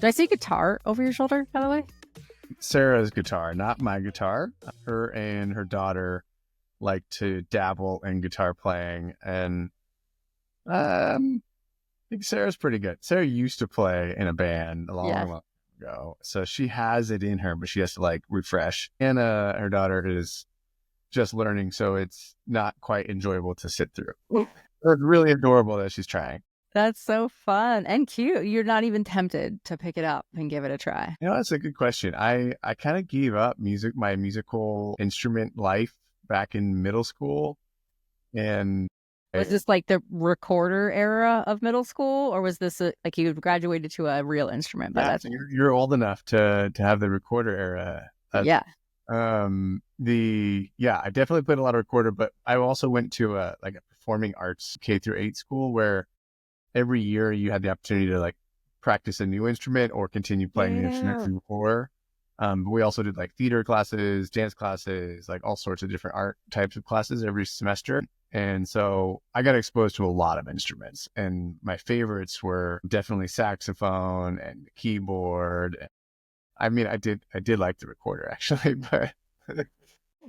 Did I see guitar over your shoulder, by the way? Sarah's guitar, not my guitar. Her and her daughter like to dabble in guitar playing, and I think Sarah's pretty good. Sarah used to play in a band a Yeah. long ago, so she has it in her, but she has to like refresh. And her daughter is just learning, so it's not quite enjoyable to sit through. It's really adorable that she's trying. That's so fun and cute. You're not even tempted to pick it up and give it a try. That's a good question. I kind of gave up my musical instrument life back in middle school, and Was this like the recorder era of middle school, or was this like you graduated to a real instrument by yeah, that so time? you're old enough to have the recorder era. Yeah. I definitely played a lot of recorder, but I also went to a performing arts K-8 school where every year you had the opportunity to like practice a new instrument or continue playing the instrument Yeah. from before. But we also did like theater classes, dance classes, like all sorts of different art types of classes every semester. And so I got exposed to a lot of instruments, and my favorites were definitely saxophone and keyboard. I mean, I did like the recorder actually, but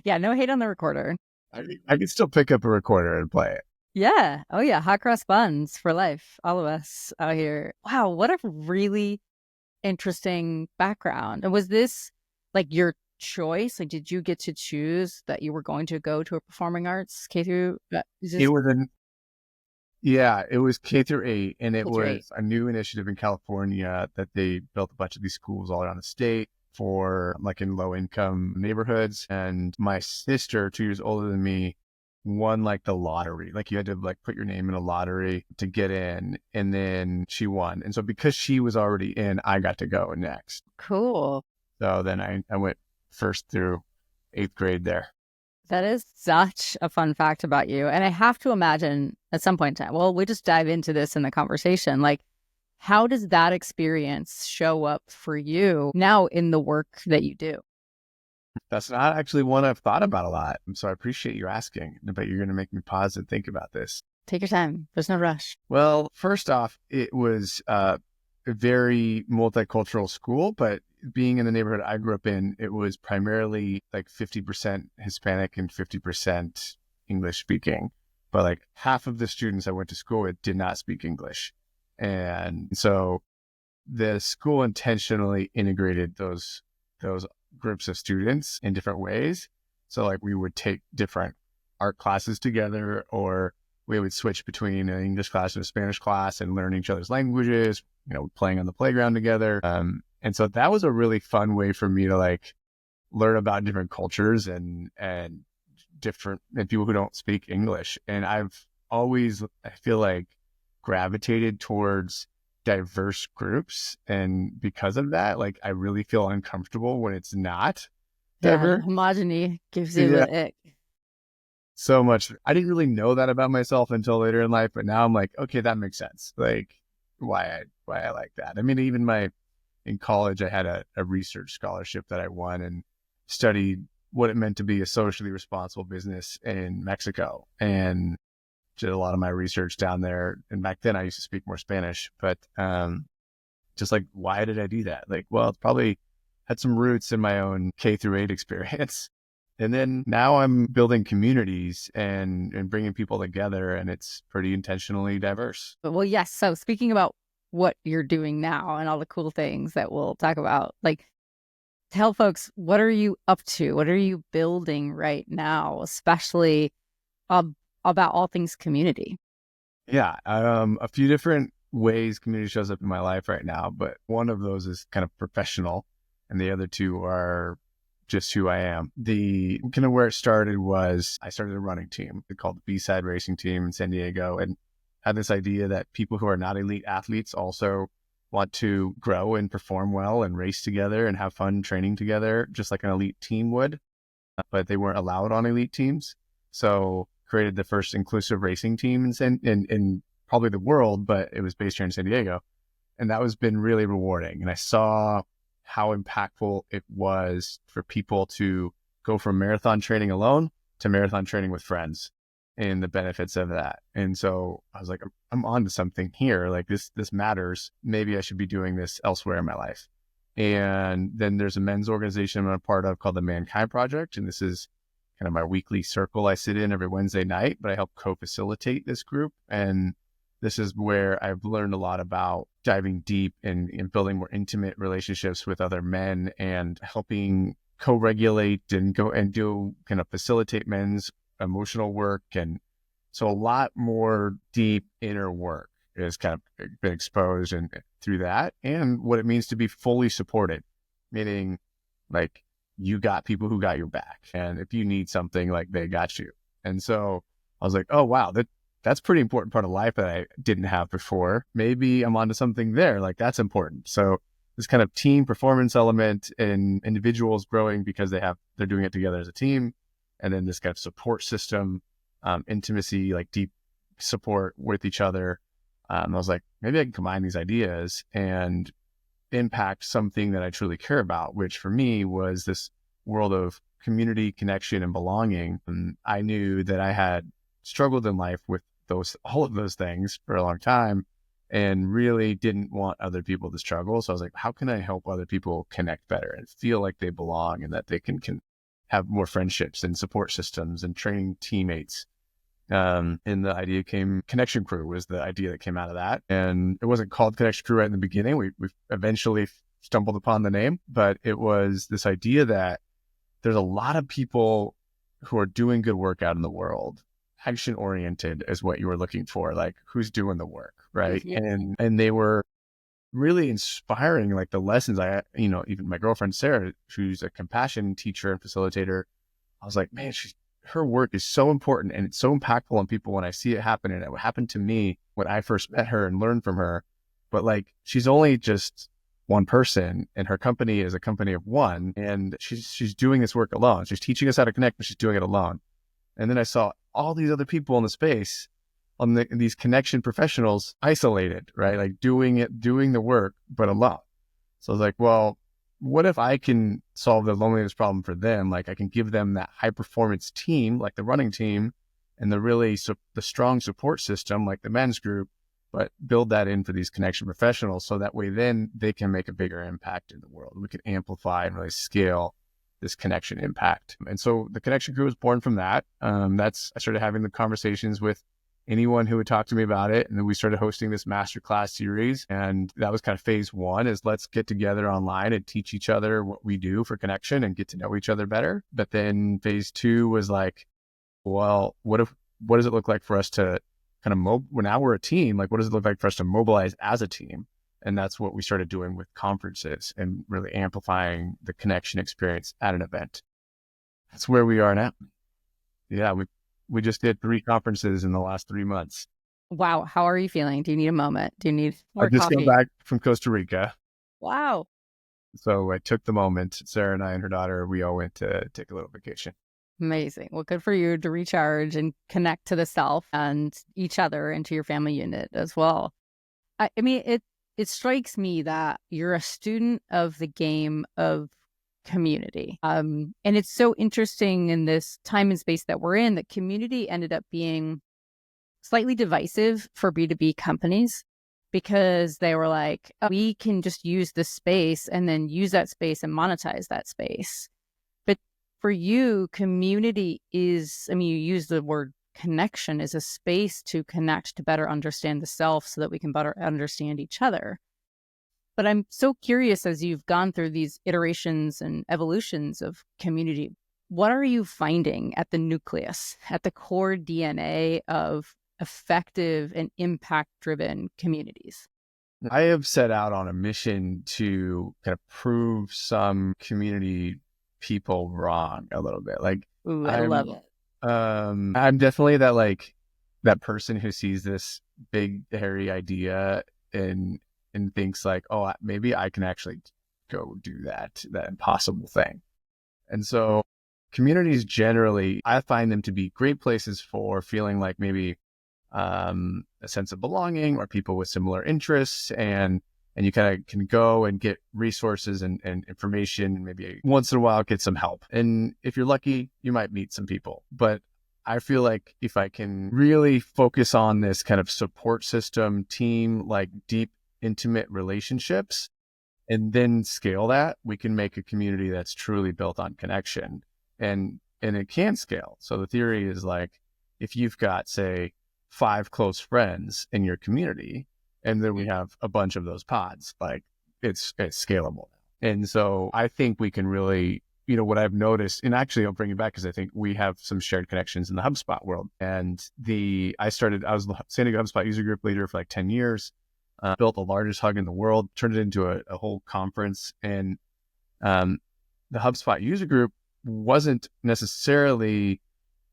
Yeah. No hate on the recorder. I could still pick up a recorder and play it. Yeah. Oh, yeah. Hot cross buns for life. All of us out here. Wow. What a really interesting background. And was this like your choice? Like, did you get to choose that you were going to go to a performing arts K through? Is It this was an Yeah, it was K-8, and it K through eight? was a new initiative in California that they built a bunch of these schools all around the state for like in low income neighborhoods. And my sister, 2 years older than me, won like the lottery. Like you had to like put your name in a lottery to get in, and then she won. And so because she was already in, I got to go next. Cool. So then I went first through eighth grade there. That is such a fun fact about you. And I have to imagine at some point in time, well, we just dive into this in the conversation. Like, how does that experience show up for you now in the work that you do? That's not actually one I've thought about a lot. So I appreciate you asking, but you're going to make me pause and think about this. Take your time. There's no rush. Well, first off, it was a very multicultural school, but being in the neighborhood I grew up in, it was primarily like 50% Hispanic and 50% English speaking. But like half of the students I went to school with did not speak English. And so the school intentionally integrated those groups of students in different ways. So like we would take different art classes together, or we would switch between an English class and a Spanish class and learn each other's languages, playing on the playground together. And so that was a really fun way for me to like learn about different cultures and different and people who don't speak English. And I've always, I feel like, gravitated towards diverse groups. And because of that, like I really feel uncomfortable when it's not Yeah, the diverse. homogeny gives you Yeah. the ick. So much. I didn't really know that about myself until later in life, but now I'm like, okay, that makes sense. Like why I like that. I mean, even in college, I had a research scholarship that I won and studied what it meant to be a socially responsible business in Mexico, and did a lot of my research down there. And back then I used to speak more Spanish, but just like, why did I do that? Like, well, it's probably had some roots in my own K-8 experience. And then now I'm building communities and bringing people together, and it's pretty intentionally diverse. But well, yes. So speaking about what you're doing now and all the cool things that we'll talk about, like tell folks, what are you up to? What are you building right now, especially about all things community? Yeah, a few different ways community shows up in my life right now, but one of those is kind of professional, and the other two are just who I am. The kind of where it started was I started a running team called the B-Side Racing Team in San Diego, and had this idea that people who are not elite athletes also want to grow and perform well and race together and have fun training together, just like an elite team would, but they weren't allowed on elite teams. So created the first inclusive racing team in probably the world, but it was based here in San Diego. And that was been really rewarding. And I saw how impactful it was for people to go from marathon training alone to marathon training with friends. and the benefits of that. And so I was like, I'm on to something here. Like this matters. Maybe I should be doing this elsewhere in my life. And then there's a men's organization I'm a part of called the Mankind Project. And this is kind of my weekly circle I sit in every Wednesday night, but I help co-facilitate this group. And this is where I've learned a lot about diving deep and building more intimate relationships with other men and helping co-regulate and go and do kind of facilitate men's emotional work. And so a lot more deep inner work is kind of been exposed and through that, and what it means to be fully supported, meaning like you got people who got your back. And if you need something, like they got you. And so I was like, oh, wow, that's pretty important part of life that I didn't have before. Maybe I'm onto something there. Like that's important. So this kind of team performance element and individuals growing because they're doing it together as a team. And then this kind of support system, intimacy, like deep support with each other. I was like, maybe I can combine these ideas and impact something that I truly care about, which for me was this world of community, connection, and belonging. And I knew that I had struggled in life with all of those things for a long time and really didn't want other people to struggle. So I was like, how can I help other people connect better and feel like they belong and that they can have more friendships and support systems and training teammates? And the idea Connection Crew was the idea that came out of that. And it wasn't called Connection Crew right in the beginning. We eventually stumbled upon the name, but it was this idea that there's a lot of people who are doing good work out in the world. Action oriented is what you were looking for, like who's doing the work, right? Yeah. And they were really inspiring, like the lessons even my girlfriend Sarah, who's a compassion teacher and facilitator, I was like, man, her work is so important and it's so impactful on people when I see it happen. And it happened to me when I first met her and learned from her. But like, she's only just one person and her company is a company of one. And she's doing this work alone. She's teaching us how to connect, but she's doing it alone. And then I saw all these other people in the space these connection professionals isolated, right? Like doing the work, but alone. So I was like, well, what if I can solve the loneliness problem for them? Like I can give them that high performance team, like the running team, and the strong support system, like the men's group, but build that in for these connection professionals. So that way, then they can make a bigger impact in the world. We can amplify and really scale this connection impact. And so the Connection Crew was born from that. I started having the conversations with anyone who would talk to me about it. And then we started hosting this masterclass series. And that was kind of phase one, is let's get together online and teach each other what we do for connection and get to know each other better. But then phase two was like, well, what does it look like for us to kind of now we're a team, like what does it look like for us to mobilize as a team? And that's what we started doing with conferences and really amplifying the connection experience at an event. That's where we are now. Yeah, we just did 3 conferences in the last 3 months. Wow. How are you feeling? Do you need a moment? Do you need I more just got coffee? back from Costa Rica. Wow. So I took the moment. Sarah and I and her daughter, we all went to take a little vacation. Amazing. Well, good for you to recharge and connect to the self and each other and to your family unit as well. I mean, it strikes me that you're a student of the game of community. And it's so interesting in this time and space that we're in that community ended up being slightly divisive for B2B companies because they were like, oh, we can just use this space and then use that space and monetize that space. But for you, community is, I mean, you use the word connection as a space to connect to better understand the self so that we can better understand each other. But I'm so curious, as you've gone through these iterations and evolutions of community, what are you finding at the nucleus, at the core DNA of effective and impact-driven communities? I have set out on a mission to kind of prove some community people wrong a little bit. Like Ooh, I love I'm it. I'm definitely that person who sees this big hairy idea and thinks like, oh, maybe I can actually go do that impossible thing. And so communities generally, I find them to be great places for feeling like maybe a sense of belonging or people with similar interests, and you kind of can go and get resources and information, and maybe once in a while get some help. And if you're lucky, you might meet some people. But I feel like if I can really focus on this kind of support system, team, like deep, intimate relationships, and then scale that, we can make a community that's truly built on connection. And it can scale. So the theory is like, if you've got, say, 5 close friends in your community, and then we have a bunch of those pods, like it's scalable. And so I think we can really, what I've noticed, and actually I'll bring it back because I think we have some shared connections in the HubSpot world. And I was the San Diego HubSpot user group leader for like 10 years, built the largest hug in the world, turned it into a whole conference. And the HubSpot user group wasn't necessarily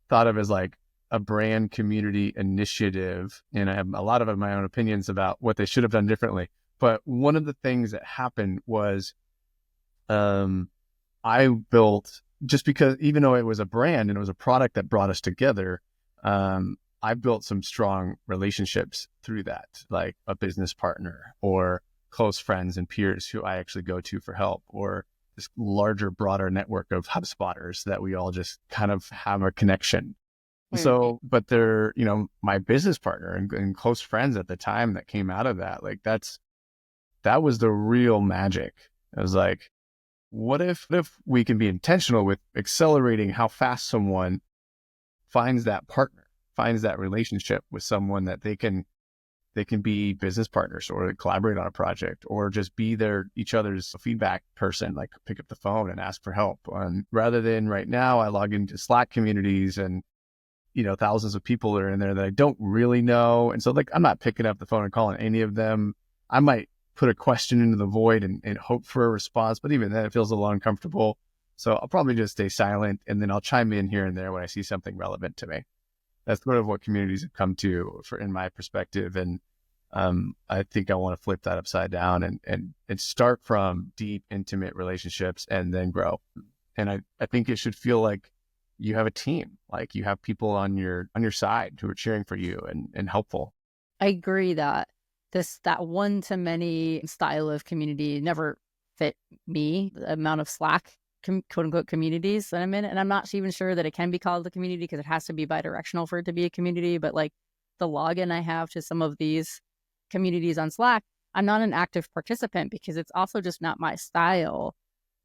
thought of as like a brand community initiative. And I have a lot of my own opinions about what they should have done differently. But one of the things that happened was I built, just because even though it was a brand and it was a product that brought us together, I built some strong relationships through that, like a business partner or close friends and peers who I actually go to for help, or this larger, broader network of HubSpotters that we all just kind of have a connection. So, but they're, my business partner and close friends at the time that came out of that, like that was the real magic. I was like, what if we can be intentional with accelerating how fast someone finds that partner, finds that relationship with someone that they can be business partners or collaborate on a project or just be each other's feedback person, like pick up the phone and ask for help. And rather than right now, I log into Slack communities and, thousands of people are in there that I don't really know. And so like, I'm not picking up the phone and calling any of them. I might put a question into the void and hope for a response, but even then it feels a little uncomfortable. So I'll probably just stay silent and then I'll chime in here and there when I see something relevant to me. That's sort of what communities have come to in my perspective. And I think I want to flip that upside down and start from deep, intimate relationships and then grow. And I think it should feel like you have a team, like you have people on your side who are cheering for you and helpful. I agree that that one-to-many style of community never fit me. The amount of Slack quote unquote communities that I'm in, and I'm not even sure that it can be called a community because it has to be bidirectional for it to be a community. But like the login I have to some of these communities on Slack, I'm not an active participant because it's also just not my style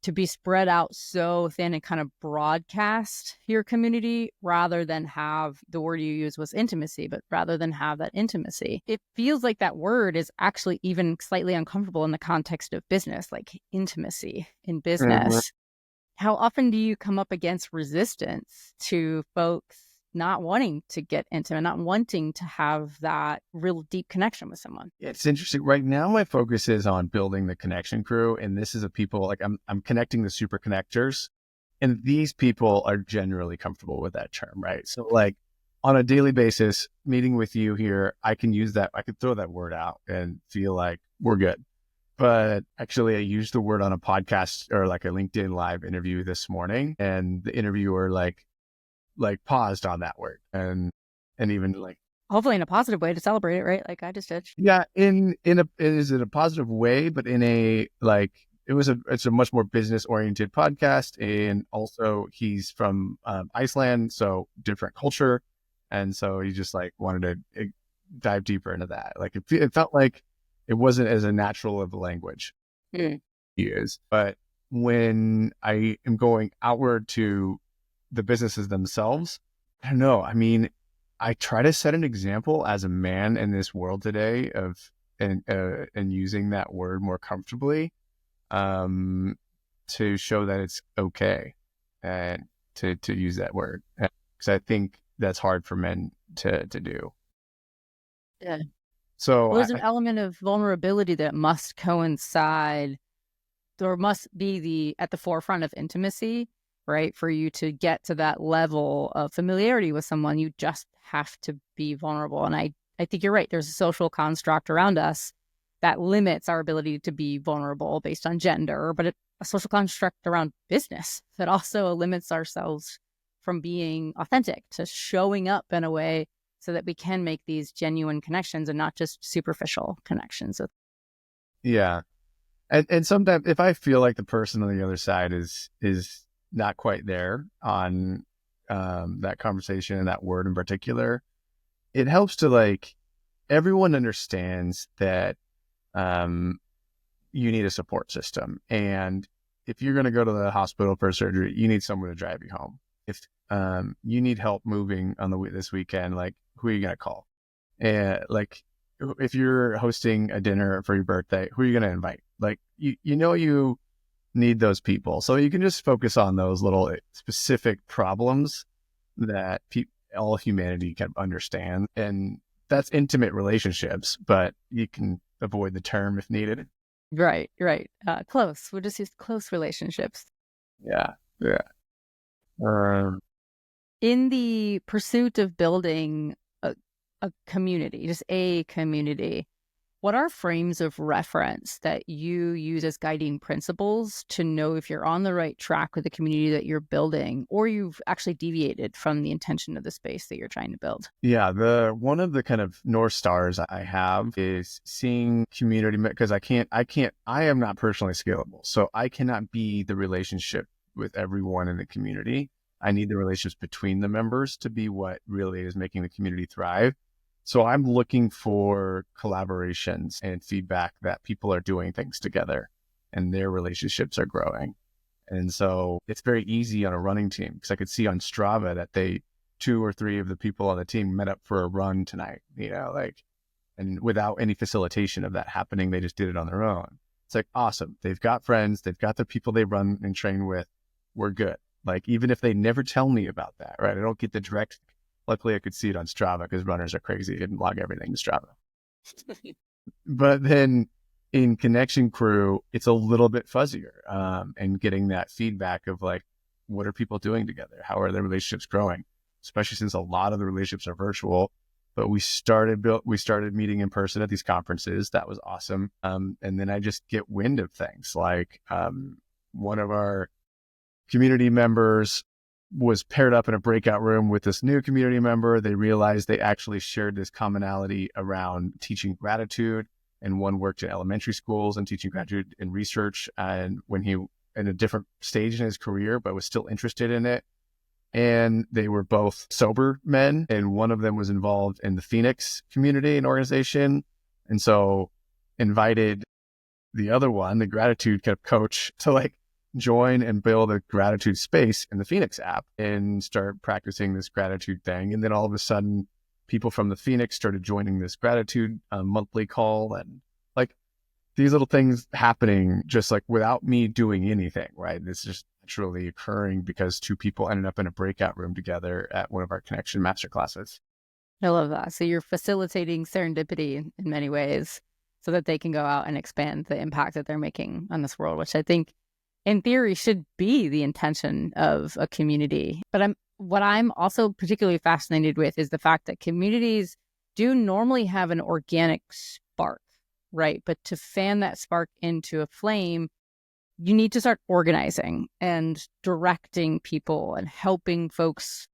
to be spread out so thin and kind of broadcast your community rather than have the word you use was intimacy, but rather than have that intimacy. It feels like that word is actually even slightly uncomfortable in the context of business, like intimacy in business. How often do you come up against resistance to folks not wanting to get intimate, not wanting to have that real deep connection with someone? It's interesting. Right now, my focus is on building the connection crew. And this is a people like I'm connecting the super connectors. And these people are generally comfortable with that term, right? So like on a daily basis, meeting with you here, I can use that. I could throw that word out and feel like we're good. But actually, I used the word on a podcast or like a LinkedIn live interview this morning, and the interviewer like paused on that word and even like Hopefully in a positive way to celebrate it, right? Like I just did. yeah, it is in a positive way, but in a like it's a much more business oriented podcast, and also he's from Iceland, so different culture, and so he just like wanted to dive deeper into that. Like it felt like it wasn't as a natural of a language he is, but when I am going outward to the businesses themselves, I don't know. I mean, I try to set an example as a man in this world today of and using that word more comfortably to show that it's okay and to use that word, because I think that's hard for men to do. Yeah. So Well, there's an element of vulnerability that must coincide or must be at the forefront of intimacy, right? For you to get to that level of familiarity with someone, you just have to be vulnerable. And I think you're right. There's a social construct around us that limits our ability to be vulnerable based on gender, but a social construct around business that also limits ourselves from being authentic, to showing up in a way so that we can make these genuine connections and not just superficial connections. yeah, and sometimes if I feel like the person on the other side is not quite there on that conversation and that word in particular, it helps to like, everyone understands that um, you need a support system. And if you're going to go to the hospital for surgery, you need someone to drive you home. If you need help moving on this weekend, like, who are you going to call? And like, if you're hosting a dinner for your birthday, who are you going to invite? Like, you need those people. So you can just focus on those little specific problems that all humanity can understand. And that's intimate relationships, but you can avoid the term if needed. Right, right. Close. We'll just use close relationships. Yeah. Yeah. Um, In the pursuit of building a community, just a community, what are frames of reference that you use as guiding principles to know if you're on the right track with the community that you're building, or you've actually deviated from the intention of the space that you're trying to build? yeah. One of the kind of North Stars I have is seeing community, because I am not personally scalable. So I cannot be the relationship with everyone in the community. I need the relationships between the members to be what really is making the community thrive. So I'm looking for collaborations and feedback that people are doing things together and their relationships are growing. And so it's very easy on a running team, because I could see on Strava that two or three of the people on the team met up for a run tonight, like, and without any facilitation of that happening, they just did it on their own. It's like, awesome. They've got friends, they've got the people they run and train with. We're good. Like, even if they never tell me about that, right? I don't get the direct. Luckily, I could see it on Strava, because runners are crazy and log everything to Strava. But then in Connection Crew, it's a little bit fuzzier, and getting that feedback of like, what are people doing together? How are their relationships growing? Especially since a lot of the relationships are virtual. But we started meeting in person at these conferences. That was awesome. And then I just get wind of things like one of our community members was paired up in a breakout room with this new community member. They realized they actually shared this commonality around teaching gratitude. And one worked in elementary schools and teaching gratitude in research. And when he in a different stage in his career, but was still interested in it. And they were both sober men. And one of them was involved in the Phoenix community and organization. And so invited the other one, the gratitude kind of coach, to like join and build a gratitude space in the Phoenix app and start practicing this gratitude thing. And then all of a sudden, people from the Phoenix started joining this gratitude monthly call, and like these little things happening just like without me doing anything, right? It's just naturally occurring because two people ended up in a breakout room together at one of our connection master classes. I love that. So you're facilitating serendipity in many ways so that they can go out and expand the impact that they're making on this world, which I think in theory should be the intention of a community. But what I'm also particularly fascinated with is the fact that communities do normally have an organic spark, right? But to fan that spark into a flame, you need to start organizing and directing people and helping folks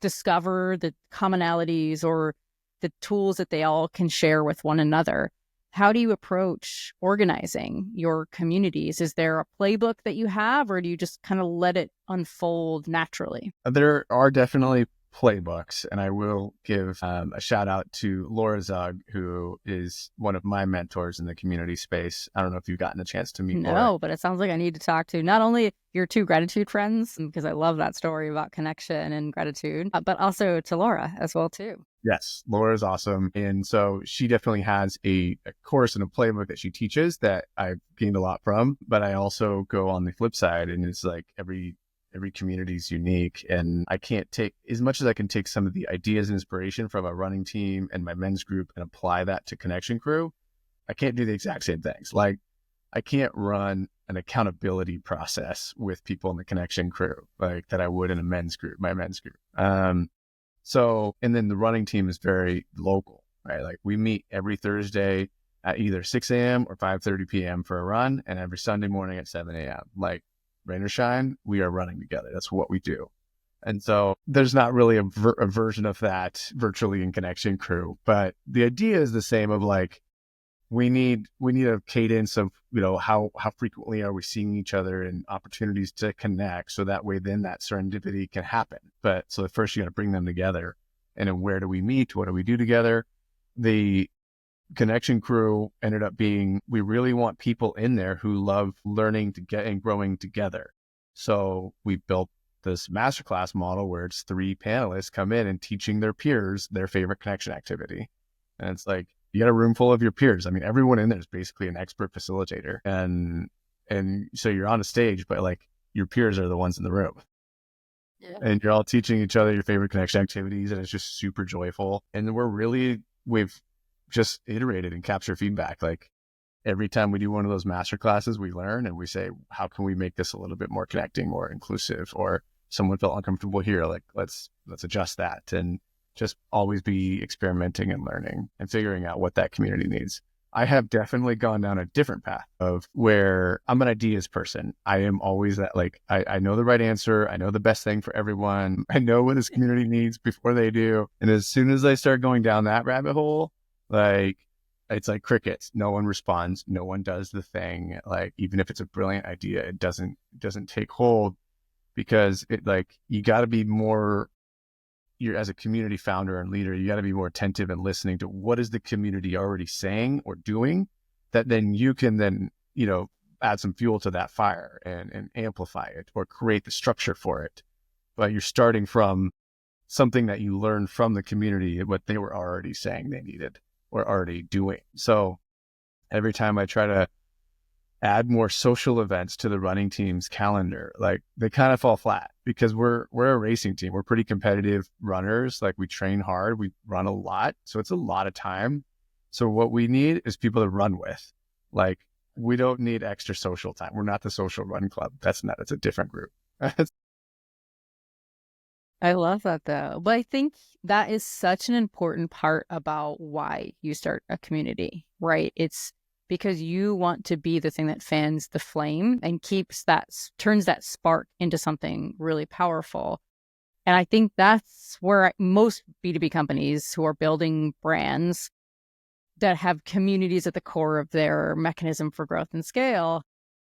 discover the commonalities or the tools that they all can share with one another. How do you approach organizing your communities? Is there a playbook that you have, or do you just kind of let it unfold naturally? There are definitely playbooks, and I will give a shout out to Laura Zug, who is one of my mentors in the community space. I don't know if you've gotten a chance to meet Laura. No, but it sounds like I need to talk to not only your two gratitude friends, because I love that story about connection and gratitude, but also to Laura as well too. Yes, Laura is awesome. And so she definitely has a course and a playbook that she teaches that I've gained a lot from. But I also go on the flip side, and it's like every community is unique. And I can't take, as much as I can take some of the ideas and inspiration from a running team and my men's group and apply that to Connection Crew, I can't do the exact same things. Like, I can't run an accountability process with people in the Connection Crew like that I would in my men's group. So, and then the running team is very local, right? Like, we meet every Thursday at either 6 a.m. or 5:30 p.m. for a run, and every Sunday morning at 7 a.m. Like, rain or shine, we are running together. That's what we do. And so there's not really a version of that virtually in Connection Crew, but the idea is the same of like, we need a cadence of, how frequently are we seeing each other and opportunities to connect, so that way then that serendipity can happen. But so first you got to bring them together, and then where do we meet? What do we do together? The connection crew ended up being, we really want people in there who love learning to get and growing together. So we built this masterclass model where it's 3 panelists come in and teaching their peers their favorite connection activity. And it's like, you got a room full of your peers. I mean, everyone in there is basically an expert facilitator. And so you're on a stage, but like your peers are the ones in the room. Yeah. And you're all teaching each other your favorite connection activities, and it's just super joyful. And we've just iterated and captured feedback. Like every time we do one of those master classes, we learn and we say, how can we make this a little bit more connecting, more inclusive? Or someone felt uncomfortable here, like let's adjust that, and just always be experimenting and learning and figuring out what that community needs. I have definitely gone down a different path of where I'm an ideas person. I am always that, like, I know the right answer. I know the best thing for everyone. I know what this community needs before they do. And as soon as I start going down that rabbit hole, like, it's like crickets. No one responds. No one does the thing. Like, even if it's a brilliant idea, it doesn't take hold, because it, like, you got to be more, you're, as a community founder and leader, you got to be more attentive and listening to what is the community already saying or doing, that then you can then, add some fuel to that fire and amplify it or create the structure for it. But you're starting from something that you learned from the community, what they were already saying they needed or already doing. So every time I try to add more social events to the running team's calendar, like, they kind of fall flat, because we're a racing team. We're pretty competitive runners. Like, we train hard, we run a lot. So it's a lot of time. So what we need is people to run with. Like, we don't need extra social time. We're not the social run club. That's a different group. I love that though. But I think that is such an important part about why you start a community, right? It's because you want to be the thing that fans the flame and turns that spark into something really powerful. And I think that's where most B2B companies who are building brands that have communities at the core of their mechanism for growth and scale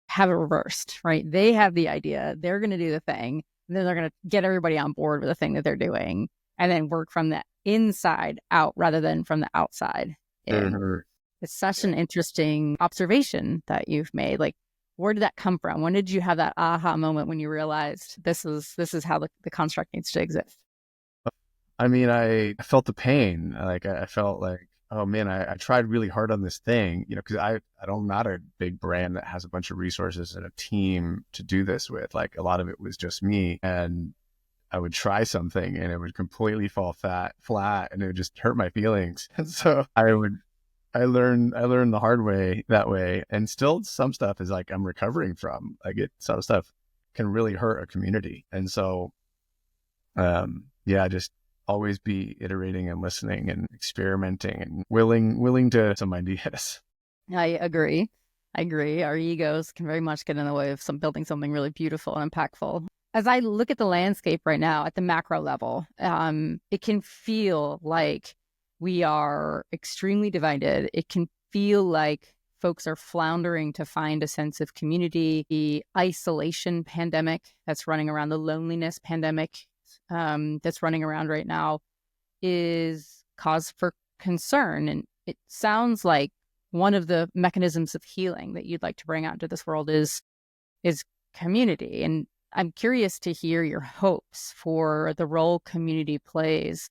have it reversed, right? They have the idea, they're going to do the thing, and then they're going to get everybody on board with the thing that they're doing, and then work from the inside out rather than from the outside in. Mhm. It's such an interesting observation that you've made. Like, where did that come from? When did you have that aha moment when you realized this is how the construct needs to exist? I mean, I felt the pain. Like, I felt like, oh man, I tried really hard on this thing, because I'm not a big brand that has a bunch of resources and a team to do this with. Like, a lot of it was just me, and I would try something and it would completely fall flat, and it would just hurt my feelings. And so I learned the hard way that way. And still some stuff is like, I'm recovering from, like, some stuff can really hurt a community. And so, yeah, just always be iterating and listening and experimenting and willing to some ideas. I agree. I agree. Our egos can very much get in the way of building something really beautiful and impactful. As I look at the landscape right now at the macro level, it can feel like we are extremely divided. It can feel like folks are floundering to find a sense of community. The isolation pandemic that's running around, the loneliness pandemic that's running around right now, is cause for concern. And it sounds like one of the mechanisms of healing that you'd like to bring out into this world is community. And I'm curious to hear your hopes for the role community plays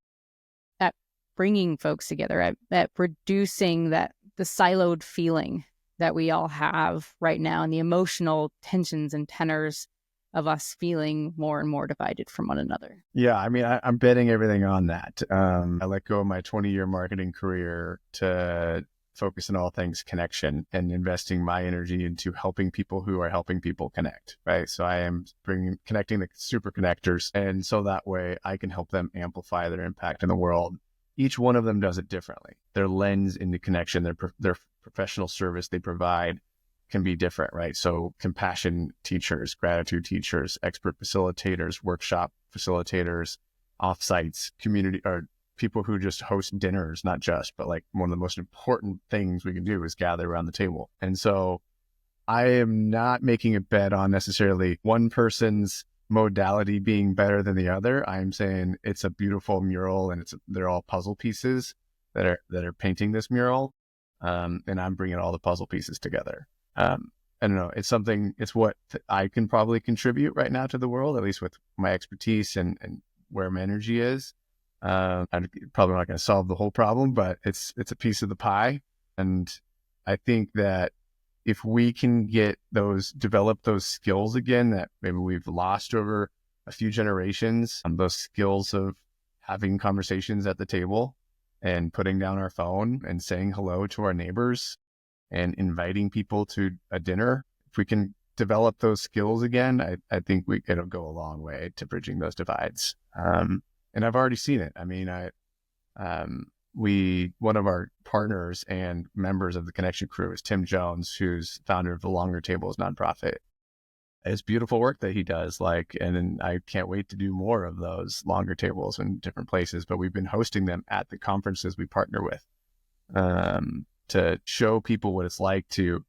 at bringing folks together, at reducing the siloed feeling that we all have right now, and the emotional tensions and tenors of us feeling more and more divided from one another. Yeah, I mean, I'm betting everything on that. I let go of my 20-year marketing career to focus on all things connection and investing my energy into helping people who are helping people connect, right? So I am connecting the super connectors. And so that way I can help them amplify their impact in the world. Each one of them does it differently. Their lens into connection, their professional service they provide can be different, right? So compassion teachers, gratitude teachers, expert facilitators, workshop facilitators, offsites, community or people who just host dinners, not just, but like one of the most important things we can do is gather around the table. And so I am not making a bet on necessarily one person's modality being better than the other. I'm saying it's a beautiful mural, and they're all puzzle pieces that are painting this mural, and I'm bringing all the puzzle pieces together. I don't know. It's what I can probably contribute right now to the world, at least with my expertise and where my energy is. I'm probably not going to solve the whole problem, but it's a piece of the pie. And I think that if we can develop those skills again that maybe we've lost over a few generations, those skills of having conversations at the table and putting down our phone and saying hello to our neighbors and inviting people to a dinner, if we can develop those skills again, I think it'll go a long way to bridging those divides. And I've already seen it. I mean, one of our partners and members of the Connection Crew is Tim Jones, who's founder of the Longer Tables nonprofit. It's beautiful work that he does, and I can't wait to do more of those longer tables in different places, but we've been hosting them at the conferences we partner with, to show people what it's like to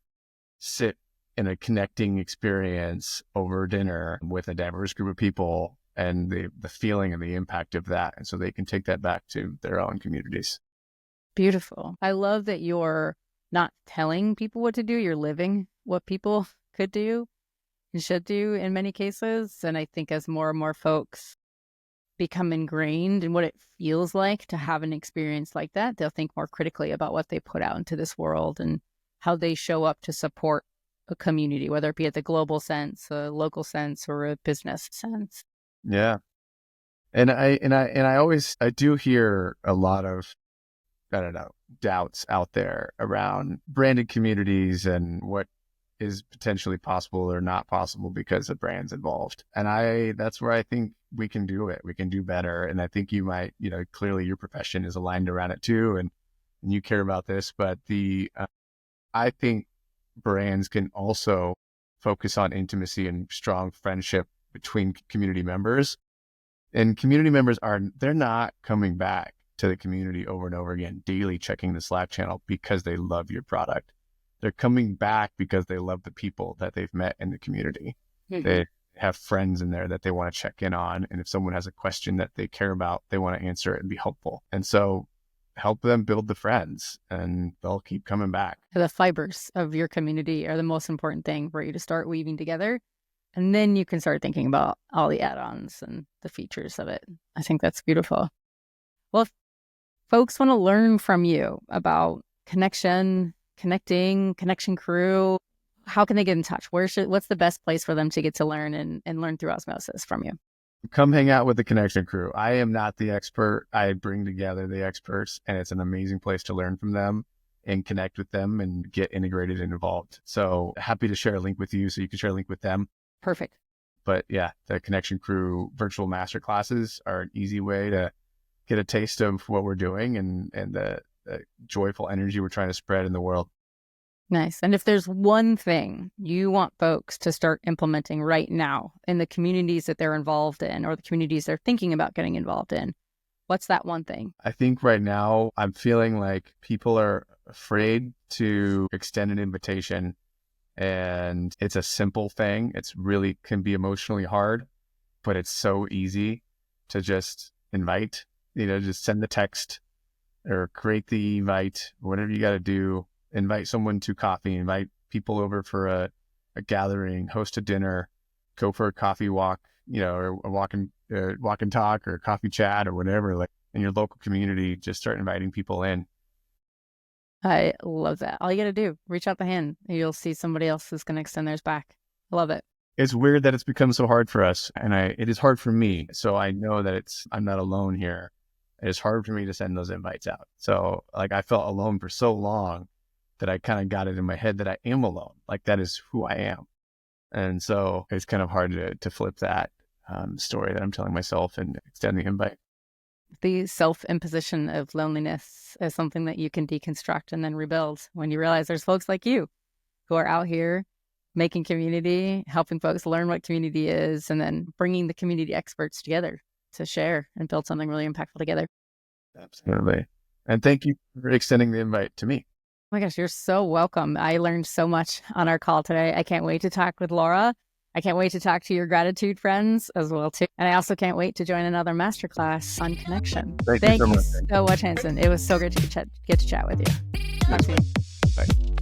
sit in a connecting experience over dinner with a diverse group of people, and the feeling and the impact of that. And so they can take that back to their own communities. Beautiful. I love that you're not telling people what to do. You're living what people could do and should do in many cases. And I think as more and more folks become ingrained in what it feels like to have an experience like that, they'll think more critically about what they put out into this world and how they show up to support a community, whether it be at the global sense, a local sense, or a business sense. Yeah. And I do hear a lot of, I don't know, doubts out there around branded communities and what is potentially possible or not possible because of brands involved. And that's where I think we can do it. We can do better. And I think you might, clearly your profession is aligned around it too. And you care about this, but I think brands can also focus on intimacy and strong friendship between community members. And community members they're not coming back to the community over and over again, daily checking the Slack channel because they love your product. They're coming back because they love the people that they've met in the community. Mm-hmm. They have friends in there that they want to check in on. And if someone has a question that they care about, they want to answer it and be helpful. And so help them build the friends, and they'll keep coming back. The fibers of your community are the most important thing for you to start weaving together. And then you can start thinking about all the add-ons and the features of it. I think that's beautiful. Well, if folks want to learn from you about Connection Crew, how can they get in touch? What's the best place for them to get to learn and learn through osmosis from you? Come hang out with the Connection Crew. I am not the expert. I bring together the experts, and it's an amazing place to learn from them and connect with them and get integrated and involved. So happy to share a link with you so you can share a link with them. Perfect. But yeah, the Connection Crew virtual masterclasses are an easy way to get a taste of what we're doing and the joyful energy we're trying to spread in the world. Nice. And if there's one thing you want folks to start implementing right now in the communities that they're involved in or the communities they're thinking about getting involved in, what's that one thing? I think right now I'm feeling like people are afraid to extend an invitation, and it's a simple thing. It's really can be emotionally hard, but it's so easy to just invite, just send the text or create the invite, whatever you got to do. Invite someone to coffee, invite people over for a gathering, host a dinner, go for a coffee walk, or a walk and talk or a coffee chat or whatever, like in your local community, just start inviting people in. I love that. All you got to do, reach out the hand and you'll see somebody else who's going to extend theirs back. I love it. It's weird that it's become so hard for us, and it is hard for me. So I know that I'm not alone here. It's hard for me to send those invites out. So I felt alone for so long that I kind of got it in my head that I am alone. Like that is who I am. And so it's kind of hard to flip that story that I'm telling myself and extend the invite. The self-imposition of loneliness is something that you can deconstruct and then rebuild when you realize there's folks like you who are out here making community, helping folks learn what community is, and then bringing the community experts together to share and build something really impactful together. Absolutely. And thank you for extending the invite to me. Oh my gosh, you're so welcome. I learned so much on our call today. I can't wait to talk with Laura. I can't wait to talk to your gratitude friends as well too. And I also can't wait to join another masterclass on connection. Thank you so Thank you much. so much, Hansen. It was so great to get to chat with you. Talk to you. Bye.